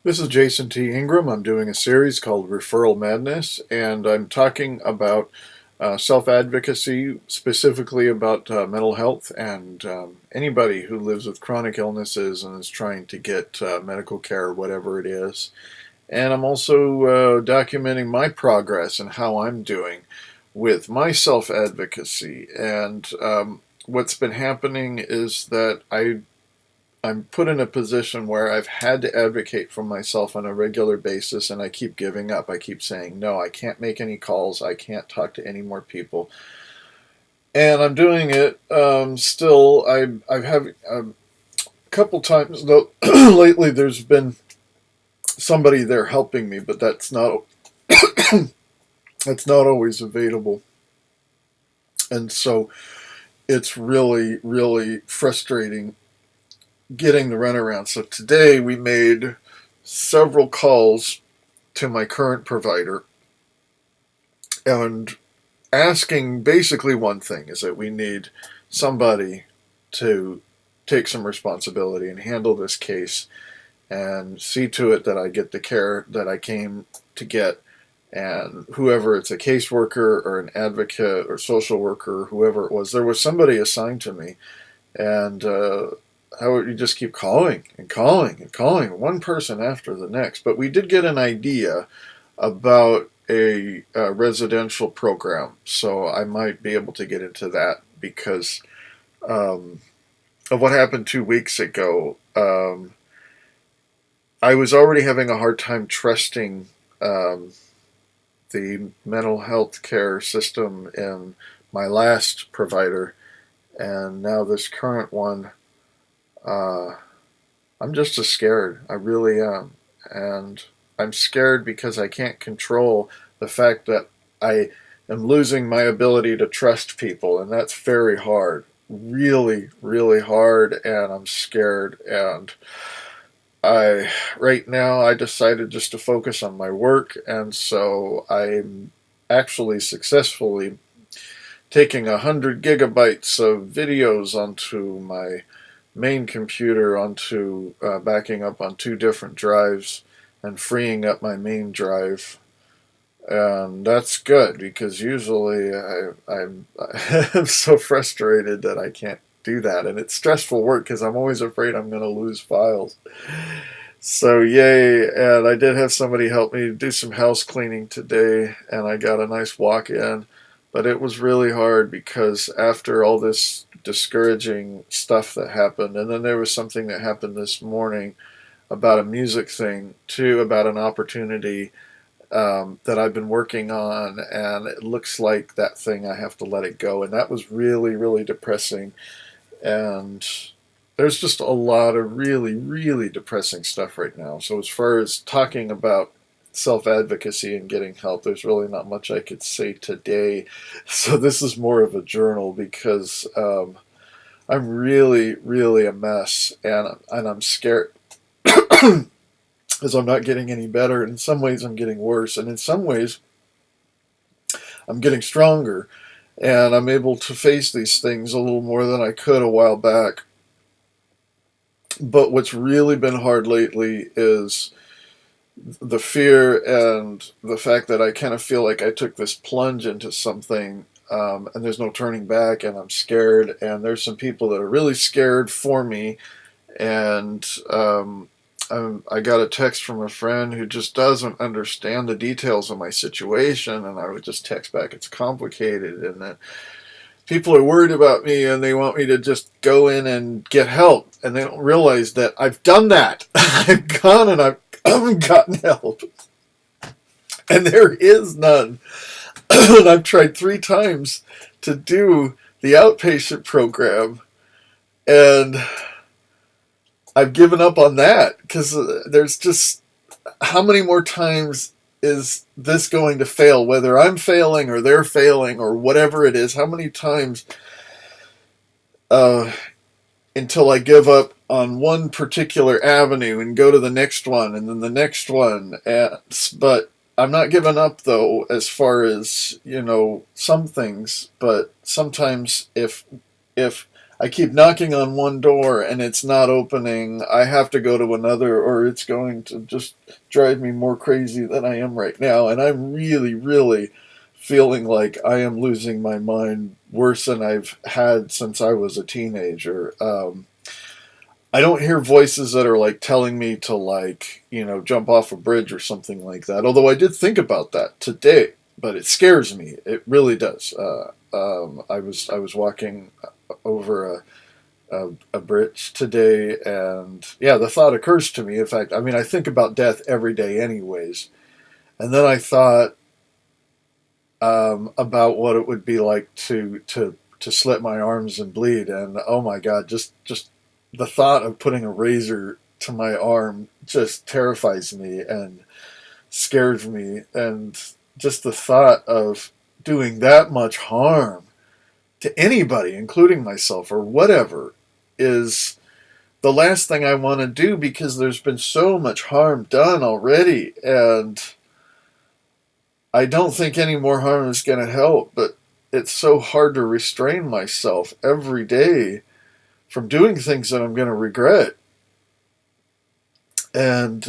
This is Jason T. Ingram. I'm doing a series called Referral Madness, and I'm talking about self advocacy, specifically about mental health and anybody who lives with chronic illnesses and is trying to get medical care, whatever it is. And I'm also documenting my progress and how I'm doing with my self advocacy. And what's been happening is that I'm put in a position where I've had to advocate for myself on a regular basis, and I keep giving up. I keep saying, no, I can't make any calls. I can't talk to any more people. And I'm doing it still. I've had a couple times, though, lately there's been somebody there helping me, but that's not always available. And so it's really, really frustrating getting the runaround. So today we made several calls to my current provider and asking basically one thing is that we need somebody to take some responsibility and handle this case and see to it that I get the care that I came to get. And whoever, it's a caseworker or an advocate or social worker, whoever it was, there was somebody assigned to me. And how you just keep calling and calling and calling one person after the next. But we did get an idea about a residential program, so I might be able to get into that because um, of what happened 2 weeks ago. I was already having a hard time trusting the mental health care system in my last provider, and now this current one. Uh, I'm just as scared. I really am. And I'm scared because I can't control the fact that I am losing my ability to trust people. And that's very hard. Really, really hard. And I'm scared. And right now, I decided just to focus on my work. And so I'm actually successfully taking 100 gigabytes of videos onto my main computer onto backing up on two different drives and freeing up my main drive. And that's good because usually I'm I'm so frustrated that I can't do that, and it's stressful work because I'm always afraid I'm going to lose files. So yay! And I did have somebody help me do some house cleaning today, and I got a nice walk in. But it was really hard because after all this discouraging stuff that happened, and then there was something that happened this morning about a music thing too, about an opportunity that I've been working on, and it looks like that thing I have to let it go, and that was really, really depressing. And there's just a lot of really, really depressing stuff right now. So as far as talking about self advocacy and getting help, there's really not much I could say today. So this is more of a journal because I'm really, really a mess, and I'm scared because I'm not getting any better. In some ways, I'm getting worse, and in some ways, I'm getting stronger, and I'm able to face these things a little more than I could a while back. But what's really been hard lately is the fear and the fact that I kind of feel like I took this plunge into something, and there's no turning back, and I'm scared, and there's some people that are really scared for me, and I got a text from a friend who just doesn't understand the details of my situation, and I would just text back, it's complicated, and then people are worried about me and they want me to just go in and get help, and they don't realize that I've done that. I've gone and I've gotten help, and there is none. And I've tried 3 times to do the outpatient program, and I've given up on that because there's just how many more times is this going to fail? Whether I'm failing or they're failing or whatever it is, how many times uh, until I give up on one particular avenue and go to the next one and then the next one? But I'm not giving up though, as far as some things. But sometimes if I keep knocking on one door and it's not opening. I have to go to another, or it's going to just drive me more crazy than I am right now. And I'm really, really feeling like I am losing my mind worse than I've had since I was a teenager. I don't hear voices that are like telling me to, like, jump off a bridge or something like that. Although I did think about that today, but it scares me. It really does. I was walking over a bridge today, and yeah, the thought occurs to me. In fact, I mean, I think about death every day, anyways. And then I thought about what it would be like to slit my arms and bleed, and oh my God, just the thought of putting a razor to my arm just terrifies me and scares me, and just the thought of doing that much harm to anybody, including myself or whatever, is the last thing I want to do, because there's been so much harm done already, and I don't think any more harm is going to help. But it's so hard to restrain myself every day from doing things that I'm going to regret. And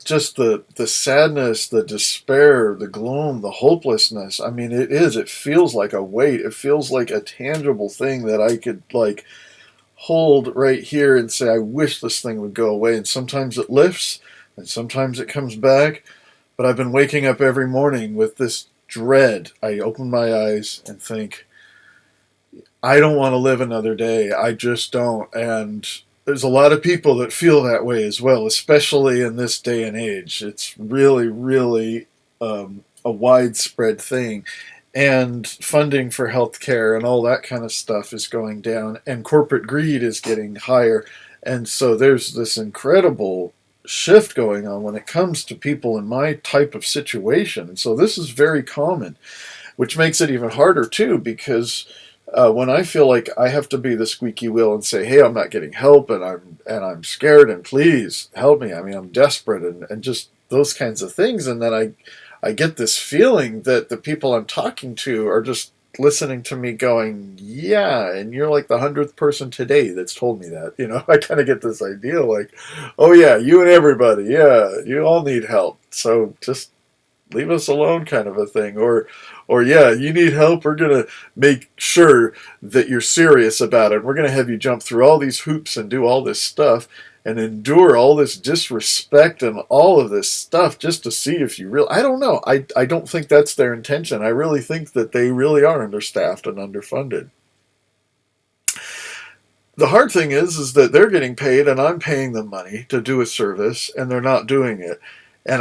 just the sadness, the despair, the gloom, the hopelessness. I mean, it feels like a weight. It feels like a tangible thing that I could, like, hold right here and say, I wish this thing would go away. And sometimes it lifts, and sometimes it comes back. But I've been waking up every morning with this dread. I open my eyes and think, I don't want to live another day. I just don't. And there's a lot of people that feel that way as well, especially in this day and age. It's really, really a widespread thing. And funding for healthcare and all that kind of stuff is going down, and corporate greed is getting higher. And so there's this incredible shift going on when it comes to people in my type of situation. And so this is very common, which makes it even harder too, because when I feel like I have to be the squeaky wheel and say, "Hey, I'm not getting help, and I'm scared, and please help me." I mean, I'm desperate, and just those kinds of things, and then I get this feeling that the people I'm talking to are just listening to me going, "Yeah," and you're like the 100th person today that's told me that. I kind of get this idea like, "Oh yeah, you and everybody, yeah, you all need help. So just leave us alone," kind of a thing. Or yeah, you need help, we're going to make sure that you're serious about it. We're going to have you jump through all these hoops and do all this stuff and endure all this disrespect and all of this stuff just to see if you really... I don't know. I don't think that's their intention. I really think that they really are understaffed and underfunded. The hard thing is that they're getting paid and I'm paying them money to do a service, and they're not doing it. And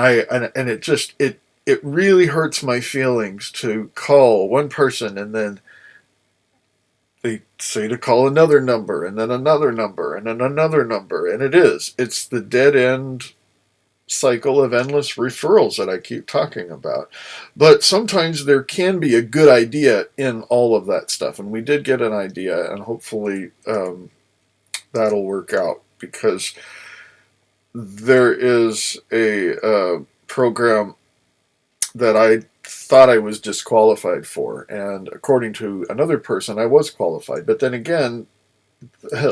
it really hurts my feelings to call one person, and then they say to call another number, and then another number, and then another number. And it's the dead end cycle of endless referrals that I keep talking about. But sometimes there can be a good idea in all of that stuff. And we did get an idea, and hopefully that'll work out, because there is a program that I thought I was disqualified for, and according to another person, I was qualified. But then again,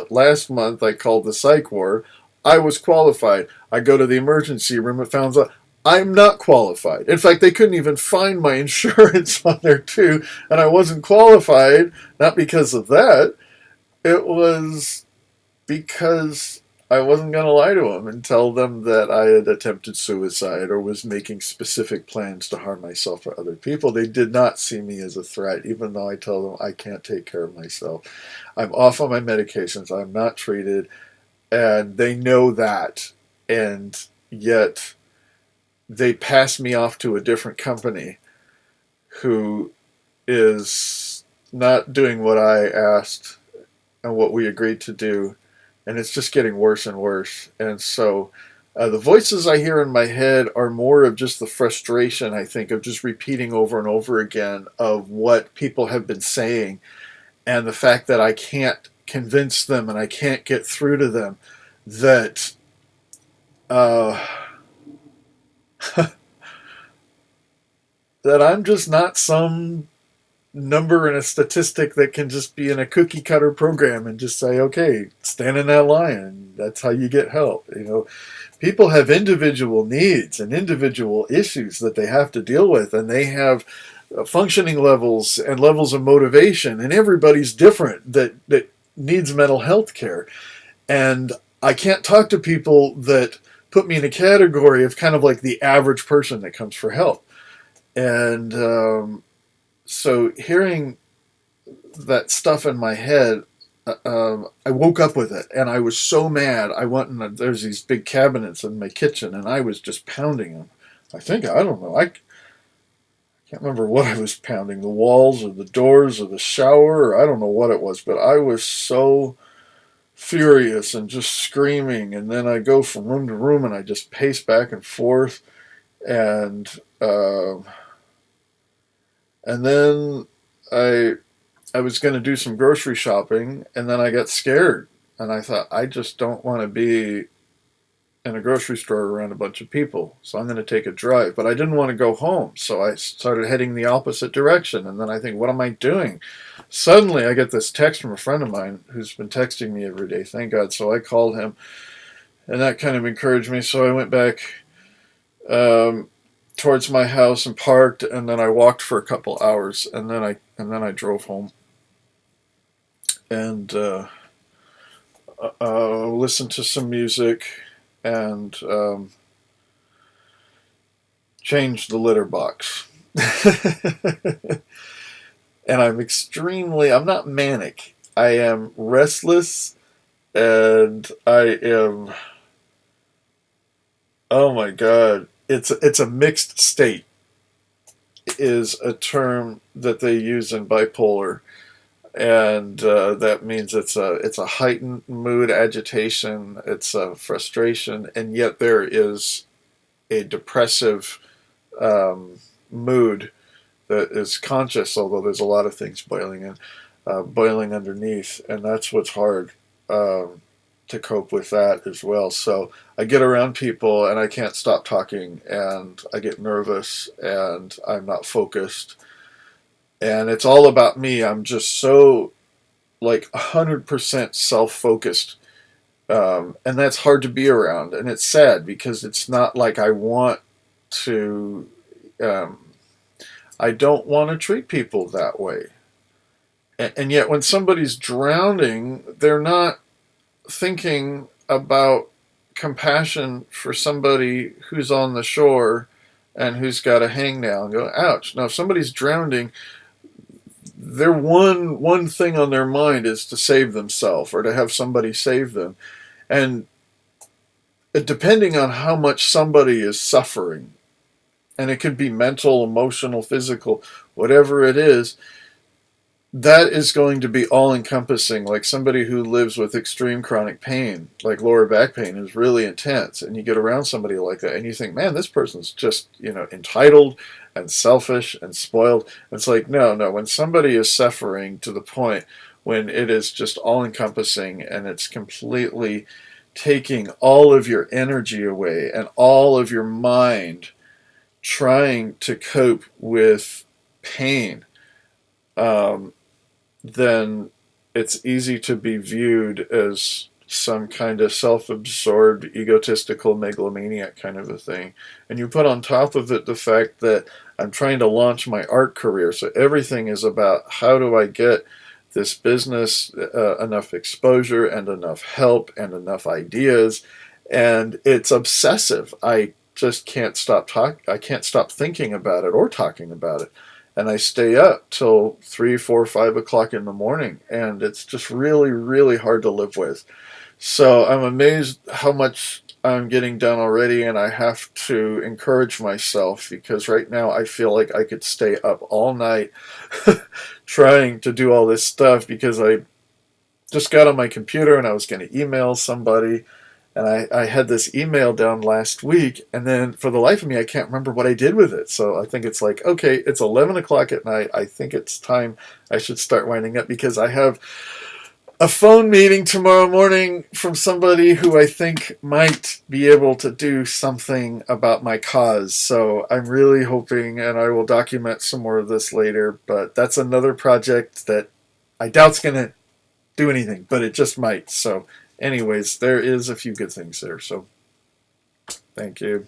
last month I called the psych ward. I was qualified. I go to the emergency room. It found out I'm not qualified. In fact, they couldn't even find my insurance on there too, and I wasn't qualified. Not because of that. It was because I wasn't going to lie to them and tell them that I had attempted suicide or was making specific plans to harm myself or other people. They did not see me as a threat, even though I tell them I can't take care of myself. I'm off on my medications. I'm not treated, and they know that. And yet they pass me off to a different company who is not doing what I asked and what we agreed to do. And it's just getting worse and worse. And so the voices I hear in my head are more of just the frustration, I think, of just repeating over and over again of what people have been saying, and the fact that I can't convince them and I can't get through to them that that I'm just not some number and a statistic that can just be in a cookie cutter program and just say, okay, stand in that line. That's how you get help. People have individual needs and individual issues that they have to deal with, and they have functioning levels and levels of motivation, and everybody's different that needs mental health care. And I can't talk to people that put me in a category of kind of like the average person that comes for help. And so hearing that stuff in my head, I woke up with it, and I was so mad. I went and there's these big cabinets in my kitchen, and I was just pounding them. I don't know. I can't remember what I was pounding, the walls or the doors or the shower, or I don't know what it was, but I was so furious and just screaming. And then I go from room to room, and I just pace back and forth, and and then I was going to do some grocery shopping, and then I got scared, and I thought, I just don't want to be in a grocery store around a bunch of people, so I'm going to take a drive. But I didn't want to go home, so I started heading the opposite direction, and then I think, what am I doing? Suddenly, I get this text from a friend of mine who's been texting me every day, thank God, so I called him, and that kind of encouraged me, so I went back towards my house and parked, and then I walked for a couple hours, and then I drove home and listened to some music and changed the litter box. And I'm not manic. I am restless, and I am, oh my God, it's a mixed state is a term that they use in bipolar, and that means it's a heightened mood agitation, it's a frustration, and yet there is a depressive mood that is conscious, although there's a lot of things boiling underneath, and that's what's hard to cope with that as well. So I get around people and I can't stop talking, and I get nervous, and I'm not focused, and it's all about me. I'm just so like 100% self-focused, and that's hard to be around, and it's sad because it's not like I want to. I don't want to treat people that way, and yet when somebody's drowning, they're not thinking about compassion for somebody who's on the shore and who's got a hangnail and go, ouch. Now, if somebody's drowning, their one thing on their mind is to save themselves or to have somebody save them. And depending on how much somebody is suffering, and it could be mental, emotional, physical, whatever it is, that is going to be all-encompassing. Like somebody who lives with extreme chronic pain, like lower back pain, is really intense, and you get around somebody like that, and you think, man, this person's just, entitled and selfish and spoiled. It's like, no. When somebody is suffering to the point when it is just all-encompassing, and it's completely taking all of your energy away and all of your mind trying to cope with pain, then it's easy to be viewed as some kind of self-absorbed, egotistical megalomaniac kind of a thing. And you put on top of it the fact that I'm trying to launch my art career, so everything is about how do I get this business enough exposure and enough help and enough ideas, and it's obsessive. I just can't stop I can't stop thinking about it or talking about it. And I stay up till 3, 4, 5 o'clock in the morning, and it's just really, really hard to live with. So I'm amazed how much I'm getting done already, and I have to encourage myself because right now I feel like I could stay up all night trying to do all this stuff because I just got on my computer and I was going to email somebody. And I had this email down last week, and then for the life of me, I can't remember what I did with it. So I think it's like, okay, it's 11 o'clock at night. I think it's time I should start winding up because I have a phone meeting tomorrow morning from somebody who I think might be able to do something about my cause. So I'm really hoping, and I will document some more of this later, but that's another project that I doubt's going to do anything, but it just might. So anyways, there is a few good things there. So thank you.